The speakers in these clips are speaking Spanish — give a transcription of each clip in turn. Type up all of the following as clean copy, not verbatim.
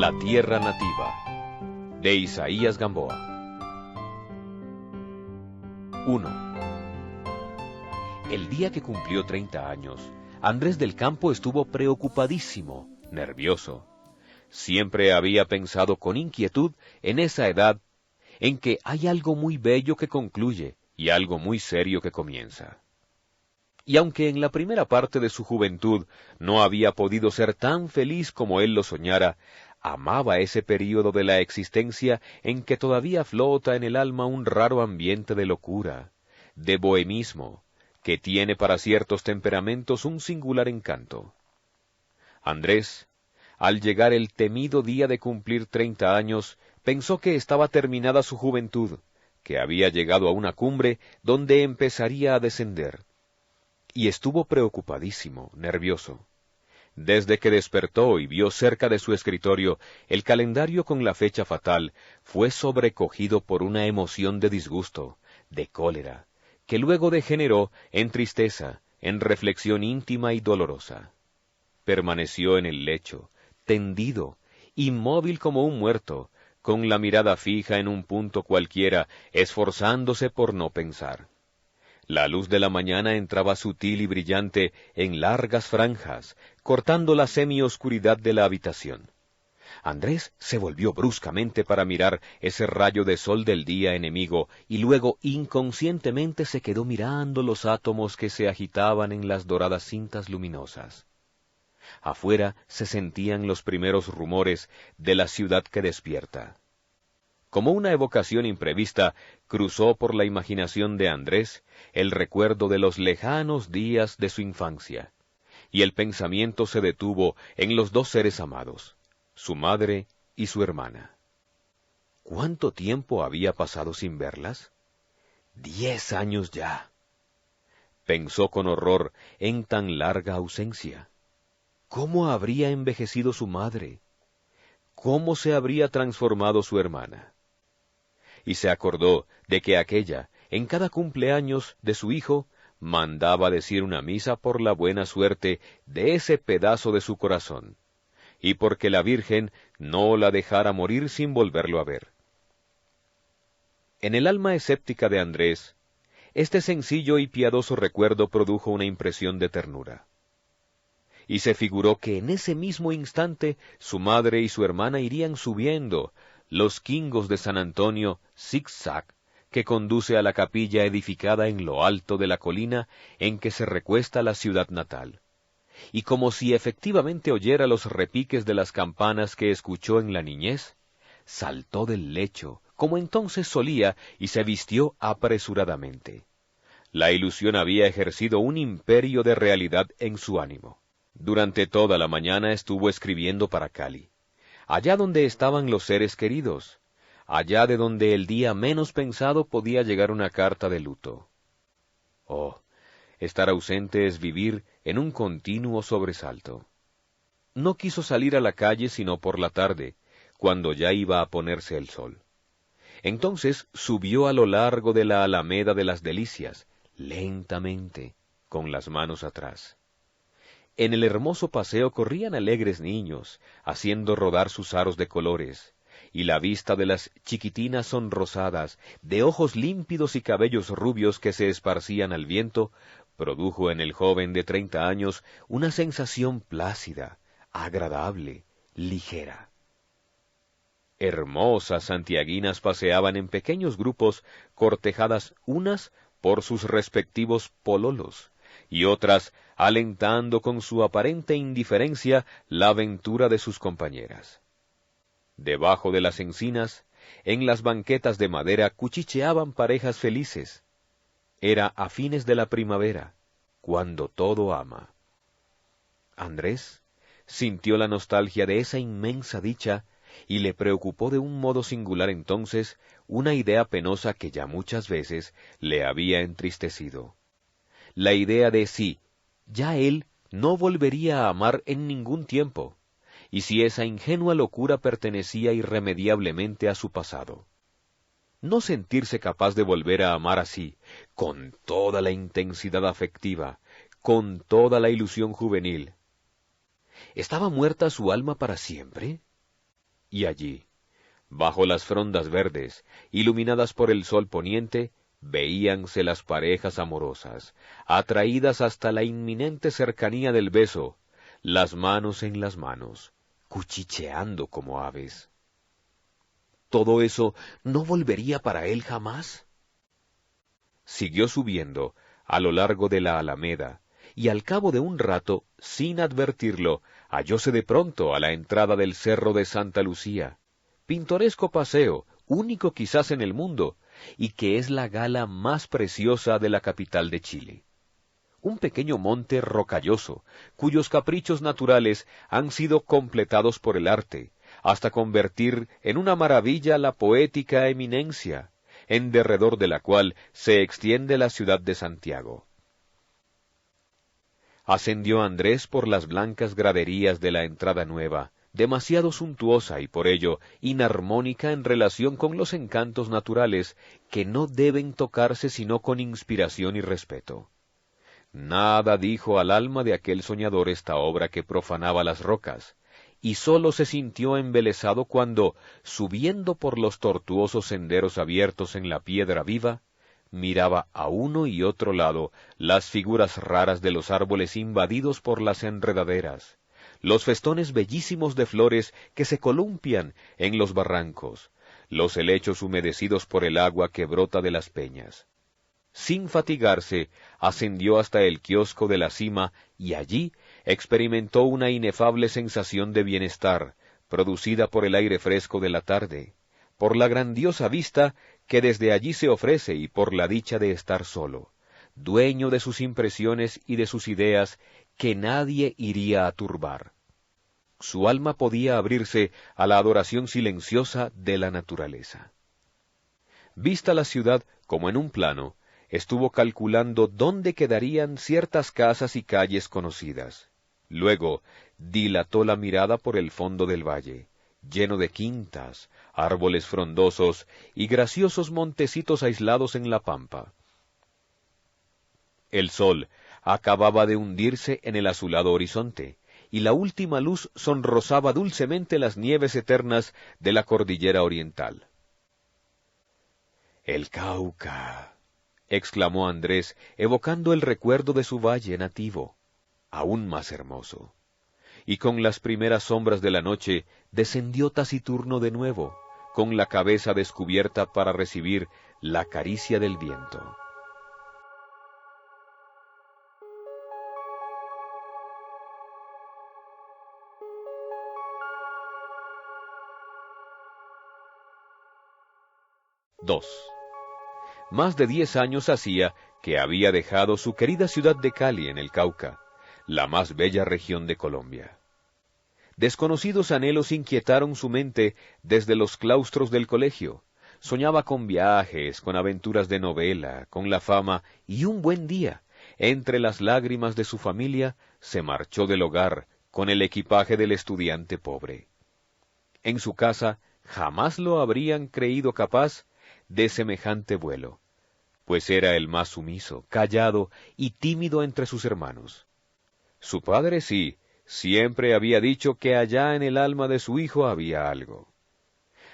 La tierra nativa, de Isaías Gamboa. 1. El día que cumplió 30 años, Andrés del Campo estuvo preocupadísimo, nervioso. Siempre había pensado con inquietud en esa edad en que hay algo muy bello que concluye y algo muy serio que comienza. Y aunque en la primera parte de su juventud no había podido ser tan feliz como él lo soñara, amaba ese período de la existencia en que todavía flota en el alma un raro ambiente de locura, de bohemismo, que tiene para ciertos temperamentos un singular encanto. Andrés, al llegar el temido día de cumplir 30 años, pensó que estaba terminada su juventud, que había llegado a una cumbre donde empezaría a descender. Y estuvo preocupadísimo, nervioso. Desde que despertó y vio cerca de su escritorio el calendario con la fecha fatal, fue sobrecogido por una emoción de disgusto, de cólera, que luego degeneró en tristeza, en reflexión íntima y dolorosa. Permaneció en el lecho, tendido, inmóvil como un muerto, con la mirada fija en un punto cualquiera, esforzándose por no pensar. La luz de la mañana entraba sutil y brillante en largas franjas, cortando la semioscuridad de la habitación. Andrés se volvió bruscamente para mirar ese rayo de sol del día enemigo, y luego inconscientemente se quedó mirando los átomos que se agitaban en las doradas cintas luminosas. Afuera se sentían los primeros rumores de la ciudad que despierta. Como una evocación imprevista, cruzó por la imaginación de Andrés el recuerdo de los lejanos días de su infancia, y el pensamiento se detuvo en los dos seres amados, su madre y su hermana. ¿Cuánto tiempo había pasado sin verlas? 10 años ya. Pensó con horror en tan larga ausencia. ¿Cómo habría envejecido su madre? ¿Cómo se habría transformado su hermana? Y se acordó de que aquella, en cada cumpleaños de su hijo, mandaba decir una misa por la buena suerte de ese pedazo de su corazón, y porque la Virgen no la dejara morir sin volverlo a ver. En el alma escéptica de Andrés, este sencillo y piadoso recuerdo produjo una impresión de ternura. Y se figuró que en ese mismo instante su madre y su hermana irían subiendo los quingos de San Antonio, zig-zag, que conduce a la capilla edificada en lo alto de la colina en que se recuesta la ciudad natal. Y como si efectivamente oyera los repiques de las campanas que escuchó en la niñez, saltó del lecho, como entonces solía, y se vistió apresuradamente. La ilusión había ejercido un imperio de realidad en su ánimo. Durante toda la mañana estuvo escribiendo para Cali, allá donde estaban los seres queridos, allá de donde el día menos pensado podía llegar una carta de luto. Oh, estar ausente es vivir en un continuo sobresalto. No quiso salir a la calle sino por la tarde, cuando ya iba a ponerse el sol. Entonces subió a lo largo de la Alameda de las Delicias, lentamente, con las manos atrás. En el hermoso paseo corrían alegres niños, haciendo rodar sus aros de colores, y la vista de las chiquitinas sonrosadas, de ojos límpidos y cabellos rubios que se esparcían al viento, produjo en el joven de 30 años una sensación plácida, agradable, ligera. Hermosas santiaguinas paseaban en pequeños grupos, cortejadas unas por sus respectivos pololos, y otras alentando con su aparente indiferencia la aventura de sus compañeras. Debajo de las encinas, en las banquetas de madera, cuchicheaban parejas felices. Era a fines de la primavera, cuando todo ama. Andrés sintió la nostalgia de esa inmensa dicha y le preocupó de un modo singular entonces una idea penosa que ya muchas veces le había entristecido. La idea de si ya él no volvería a amar en ningún tiempo, y si esa ingenua locura pertenecía irremediablemente a su pasado. No sentirse capaz de volver a amar así, con toda la intensidad afectiva, con toda la ilusión juvenil. ¿Estaba muerta su alma para siempre? Y allí, bajo las frondas verdes, iluminadas por el sol poniente, veíanse las parejas amorosas, atraídas hasta la inminente cercanía del beso, las manos en las manos, cuchicheando como aves. ¿Todo eso no volvería para él jamás? Siguió subiendo a lo largo de la alameda, y al cabo de un rato, sin advertirlo, hallóse de pronto a la entrada del cerro de Santa Lucía, pintoresco paseo, único quizás en el mundo, y que es la gala más preciosa de la capital de Chile. Un pequeño monte rocalloso, cuyos caprichos naturales han sido completados por el arte, hasta convertir en una maravilla la poética eminencia, en derredor de la cual se extiende la ciudad de Santiago. Ascendió Andrés por las blancas graderías de la entrada nueva, demasiado suntuosa y por ello inarmónica en relación con los encantos naturales que no deben tocarse sino con inspiración y respeto. Nada dijo al alma de aquel soñador esta obra que profanaba las rocas, y sólo se sintió embelesado cuando, subiendo por los tortuosos senderos abiertos en la piedra viva, miraba a uno y otro lado las figuras raras de los árboles invadidos por las enredaderas, los festones bellísimos de flores que se columpian en los barrancos, los helechos humedecidos por el agua que brota de las peñas. Sin fatigarse, ascendió hasta el kiosco de la cima y allí experimentó una inefable sensación de bienestar, producida por el aire fresco de la tarde, por la grandiosa vista que desde allí se ofrece y por la dicha de estar solo, dueño de sus impresiones y de sus ideas que nadie iría a turbar. Su alma podía abrirse a la adoración silenciosa de la naturaleza. Vista la ciudad como en un plano, estuvo calculando dónde quedarían ciertas casas y calles conocidas. Luego dilató la mirada por el fondo del valle, lleno de quintas, árboles frondosos y graciosos montecitos aislados en la pampa. El sol acababa de hundirse en el azulado horizonte, y la última luz sonrosaba dulcemente las nieves eternas de la cordillera oriental. «El Cauca», exclamó Andrés, evocando el recuerdo de su valle nativo, aún más hermoso. Y con las primeras sombras de la noche descendió taciturno de nuevo, con la cabeza descubierta para recibir la caricia del viento. II. Más de 10 años hacía que había dejado su querida ciudad de Cali en el Cauca, la más bella región de Colombia. Desconocidos anhelos inquietaron su mente desde los claustros del colegio. Soñaba con viajes, con aventuras de novela, con la fama, y un buen día, entre las lágrimas de su familia, se marchó del hogar con el equipaje del estudiante pobre. En su casa jamás lo habrían creído capaz de semejante vuelo, pues era el más sumiso, callado y tímido entre sus hermanos. Su padre sí, siempre había dicho que allá en el alma de su hijo había algo.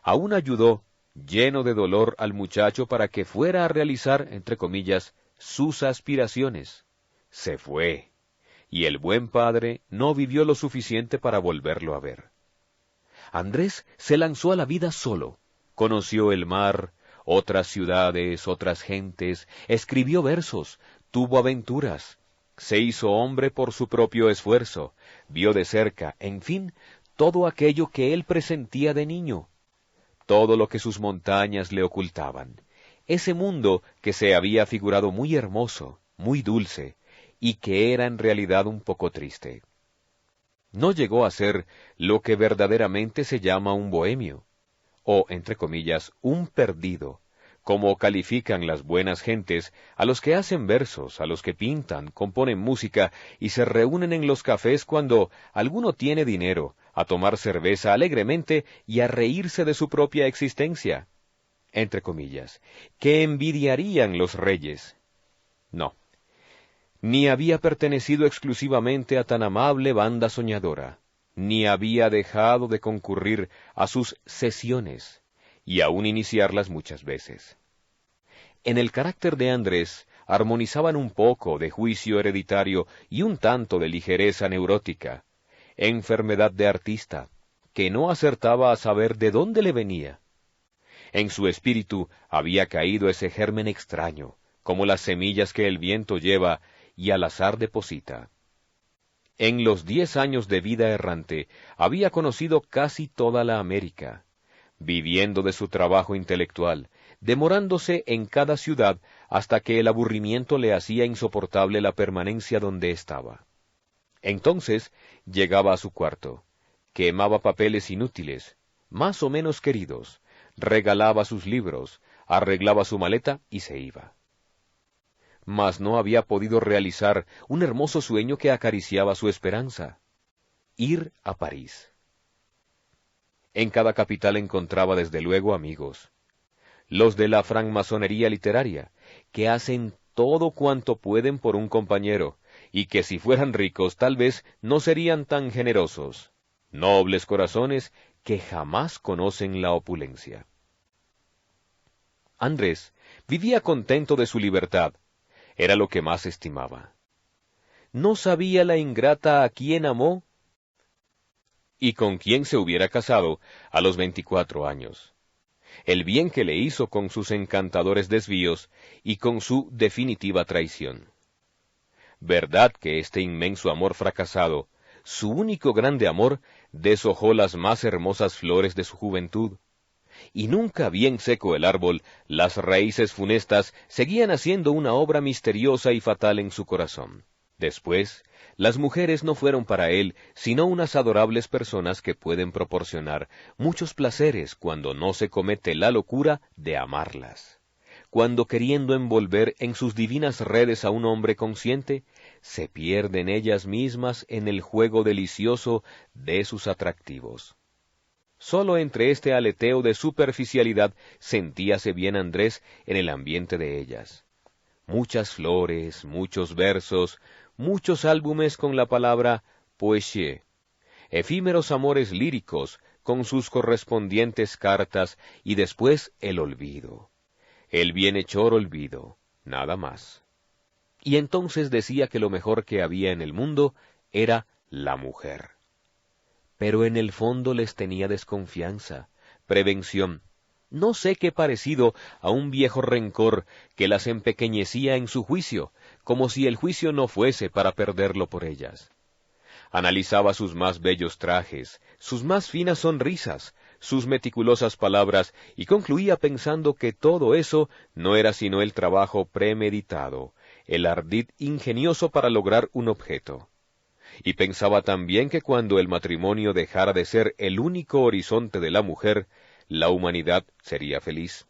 Aún ayudó, lleno de dolor, al muchacho para que fuera a realizar, entre comillas, sus aspiraciones. Se fue, y el buen padre no vivió lo suficiente para volverlo a ver. Andrés se lanzó a la vida solo, conoció el mar, otras ciudades, otras gentes, escribió versos, tuvo aventuras, se hizo hombre por su propio esfuerzo, vio de cerca, en fin, todo aquello que él presentía de niño, todo lo que sus montañas le ocultaban, ese mundo que se había figurado muy hermoso, muy dulce, y que era en realidad un poco triste. No llegó a ser lo que verdaderamente se llama un bohemio, o, entre comillas, un perdido, como califican las buenas gentes a los que hacen versos, a los que pintan, componen música y se reúnen en los cafés cuando alguno tiene dinero, a tomar cerveza alegremente y a reírse de su propia existencia, entre comillas, que envidiarían los reyes. No, ni había pertenecido exclusivamente a tan amable banda soñadora. ni había dejado de concurrir a sus sesiones, y aún iniciarlas muchas veces. En el carácter de Andrés armonizaban un poco de juicio hereditario y un tanto de ligereza neurótica, enfermedad de artista, que no acertaba a saber de dónde le venía. En su espíritu había caído ese germen extraño, como las semillas que el viento lleva y al azar deposita. En los 10 años de vida errante había conocido casi toda la América, viviendo de su trabajo intelectual, demorándose en cada ciudad hasta que el aburrimiento le hacía insoportable la permanencia donde estaba. Entonces llegaba a su cuarto, quemaba papeles inútiles, más o menos queridos, regalaba sus libros, arreglaba su maleta y se iba. Mas no había podido realizar un hermoso sueño que acariciaba su esperanza: ir a París. En cada capital encontraba desde luego amigos, los de la francmasonería literaria, que hacen todo cuanto pueden por un compañero, y que si fueran ricos tal vez no serían tan generosos, nobles corazones que jamás conocen la opulencia. Andrés vivía contento de su libertad, era lo que más estimaba. No sabía la ingrata a quién amó y con quién se hubiera casado a los 24 años. El bien que le hizo con sus encantadores desvíos y con su definitiva traición. Verdad que este inmenso amor fracasado, su único grande amor, deshojó las más hermosas flores de su juventud, y nunca bien seco el árbol, las raíces funestas seguían haciendo una obra misteriosa y fatal en su corazón. Después, las mujeres no fueron para él sino unas adorables personas que pueden proporcionar muchos placeres cuando no se comete la locura de amarlas. Cuando queriendo envolver en sus divinas redes a un hombre consciente, se pierden ellas mismas en el juego delicioso de sus atractivos. Sólo entre este aleteo de superficialidad sentíase bien Andrés en el ambiente de ellas. Muchas flores, muchos versos, muchos álbumes con la palabra poesía, efímeros amores líricos con sus correspondientes cartas y después el olvido, el bienhechor olvido, nada más. Y entonces decía que lo mejor que había en el mundo era la mujer. Pero en el fondo les tenía desconfianza, prevención, no sé qué parecido a un viejo rencor que las empequeñecía en su juicio, como si el juicio no fuese para perderlo por ellas. Analizaba sus más bellos trajes, sus más finas sonrisas, sus meticulosas palabras, y concluía pensando que todo eso no era sino el trabajo premeditado, el ardid ingenioso para lograr un objeto. Y pensaba también que cuando el matrimonio dejara de ser el único horizonte de la mujer, la humanidad sería feliz.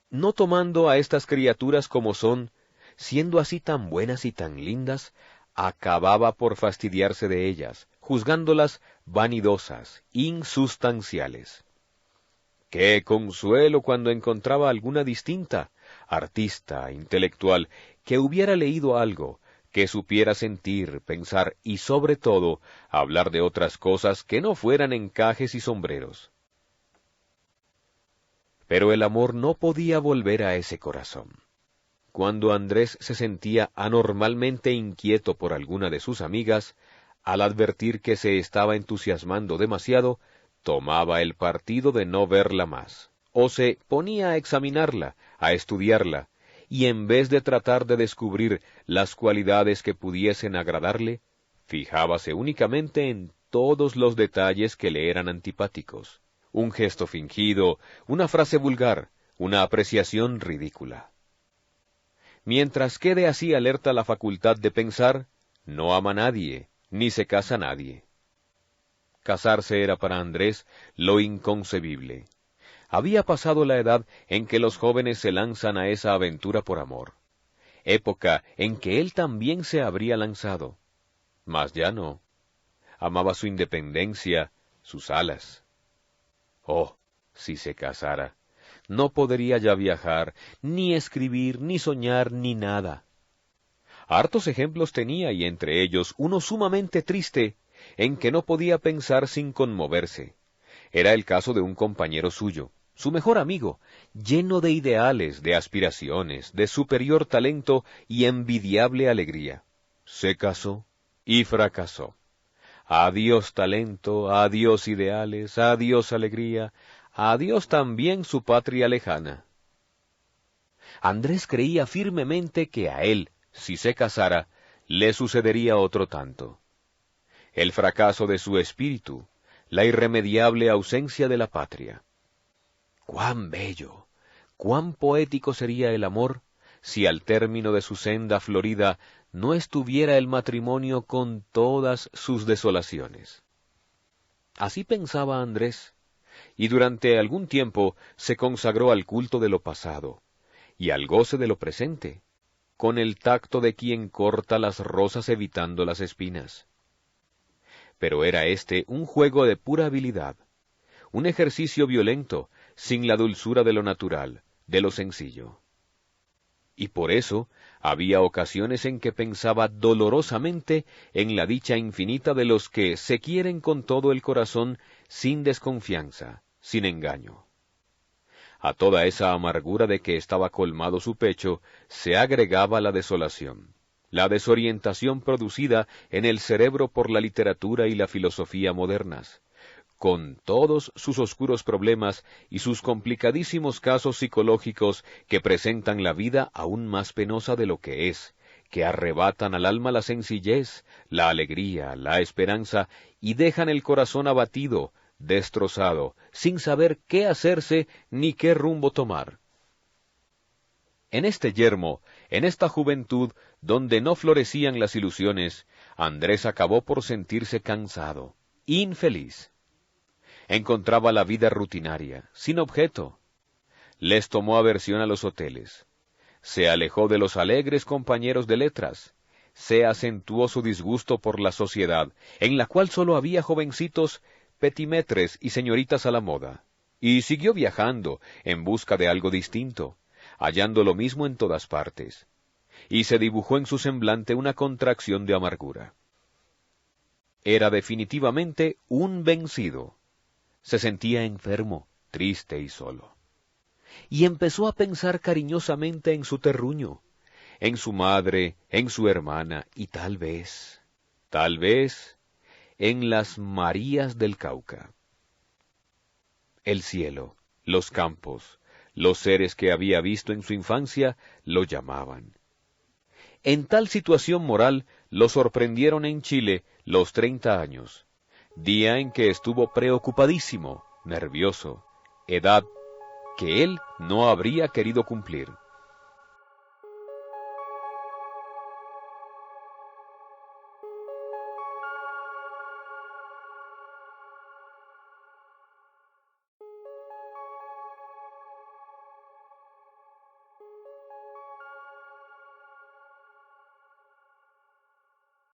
No tomando a estas criaturas como son, siendo así tan buenas y tan lindas, acababa por fastidiarse de ellas, juzgándolas vanidosas, insustanciales. ¡Qué consuelo cuando encontraba alguna distinta, artista, intelectual, que hubiera leído algo, que supiera sentir, pensar y, sobre todo, hablar de otras cosas que no fueran encajes y sombreros! Pero el amor no podía volver a ese corazón. Cuando Andrés se sentía anormalmente inquieto por alguna de sus amigas, al advertir que se estaba entusiasmando demasiado, tomaba el partido de no verla más, o se ponía a examinarla, a estudiarla, y en vez de tratar de descubrir las cualidades que pudiesen agradarle, fijábase únicamente en todos los detalles que le eran antipáticos, un gesto fingido, una frase vulgar, una apreciación ridícula. Mientras quede así alerta la facultad de pensar, no ama nadie, ni se casa nadie. Casarse era para Andrés lo inconcebible. Había pasado la edad en que los jóvenes se lanzan a esa aventura por amor, época en que él también se habría lanzado, mas ya no. Amaba su independencia, sus alas. Oh, si se casara, no podría ya viajar, ni escribir, ni soñar, ni nada. Hartos ejemplos tenía, y entre ellos uno sumamente triste, en que no podía pensar sin conmoverse. Era el caso de un compañero suyo, su mejor amigo, lleno de ideales, de aspiraciones, de superior talento y envidiable alegría. Se casó y fracasó. Adiós talento, adiós ideales, adiós alegría, adiós también su patria lejana. Andrés creía firmemente que a él, si se casara, le sucedería otro tanto. El fracaso de su espíritu, la irremediable ausencia de la patria. ¡Cuán bello, cuán poético sería el amor, si al término de su senda florida no estuviera el matrimonio con todas sus desolaciones! Así pensaba Andrés, y durante algún tiempo se consagró al culto de lo pasado, y al goce de lo presente, con el tacto de quien corta las rosas evitando las espinas. Pero era este un juego de pura habilidad, un ejercicio violento, sin la dulzura de lo natural, de lo sencillo. Y por eso había ocasiones en que pensaba dolorosamente en la dicha infinita de los que se quieren con todo el corazón, sin desconfianza, sin engaño. A toda esa amargura de que estaba colmado su pecho, se agregaba la desolación, la desorientación producida en el cerebro por la literatura y la filosofía modernas, con todos sus oscuros problemas y sus complicadísimos casos psicológicos que presentan la vida aún más penosa de lo que es, que arrebatan al alma la sencillez, la alegría, la esperanza, y dejan el corazón abatido, destrozado, sin saber qué hacerse ni qué rumbo tomar. En este yermo, en esta juventud, donde no florecían las ilusiones, Andrés acabó por sentirse cansado, infeliz. Encontraba la vida rutinaria, sin objeto. Les tomó aversión a los hoteles. Se alejó de los alegres compañeros de letras. Se acentuó su disgusto por la sociedad, en la cual sólo había jovencitos, petimetres y señoritas a la moda. Y siguió viajando, en busca de algo distinto, hallando lo mismo en todas partes. Y se dibujó en su semblante una contracción de amargura. Era definitivamente un vencido. Se sentía enfermo, triste y solo. Y empezó a pensar cariñosamente en su terruño, en su madre, en su hermana, y tal vez, en las Marías del Cauca. El cielo, los campos, los seres que había visto en su infancia, lo llamaban. En tal situación moral lo sorprendieron en Chile los 30 años, día en que estuvo preocupadísimo, nervioso, edad que él no habría querido cumplir.